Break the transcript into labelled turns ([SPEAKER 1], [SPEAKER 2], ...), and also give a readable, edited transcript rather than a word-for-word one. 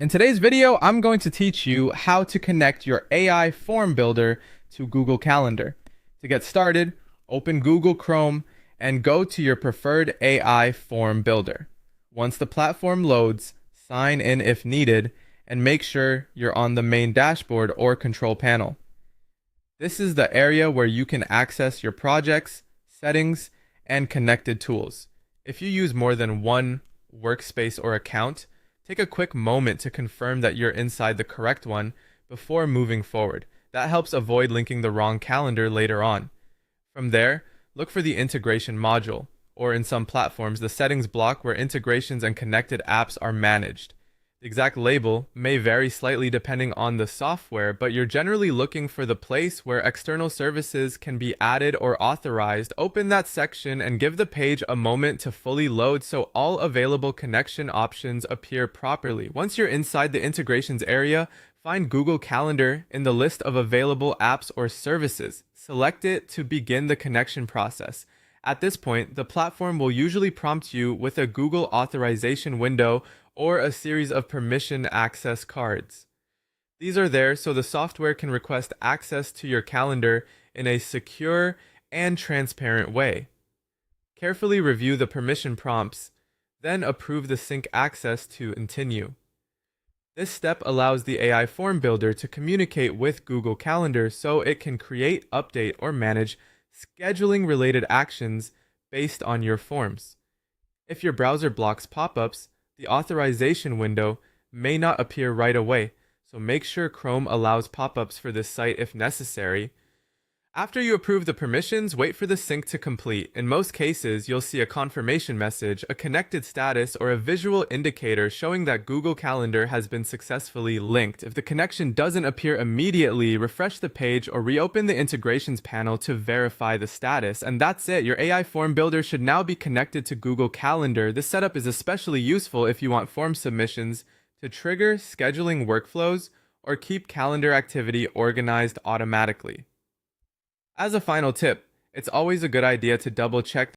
[SPEAKER 1] In today's video, I'm going to teach you how to connect your AI form builder to Google Calendar. To get started, open Google Chrome and go to your preferred AI form builder. Once the platform loads, sign in if needed, and make sure you're on the main dashboard or control panel. This is the area where you can access your projects, settings, and connected tools. If you use more than one workspace or account, take a quick moment to confirm that you're inside the correct one before moving forward. That helps avoid linking the wrong calendar later on. From there, look for the integration module, or in some platforms, the settings block where integrations and connected apps are managed. The exact label may vary slightly depending on the software, but you're generally looking for the place where external services can be added or authorized. Open that section and give the page a moment to fully load so all available connection options appear properly. Once you're inside the integrations area, find Google Calendar in the list of available apps or services. Select it to begin the connection process. At this point, the platform will usually prompt you with a Google authorization window or a series of permission access cards. These are there so the software can request access to your calendar in a secure and transparent way. Carefully review the permission prompts, then approve the sync access to continue. This step allows the AI form builder to communicate with Google Calendar so it can create, update, or manage scheduling related actions based on your forms. If your browser blocks pop-ups, the authorization window may not appear right away, so make sure Chrome allows pop-ups for this site if necessary. After you approve the permissions, wait for the sync to complete. In most cases, you'll see a confirmation message, a connected status, or a visual indicator showing that Google Calendar has been successfully linked. If the connection doesn't appear immediately, refresh the page or reopen the integrations panel to verify the status. And that's it. Your AI form builder should now be connected to Google Calendar. This setup is especially useful if you want form submissions to trigger scheduling workflows or keep calendar activity organized automatically. As a final tip, it's always a good idea to double check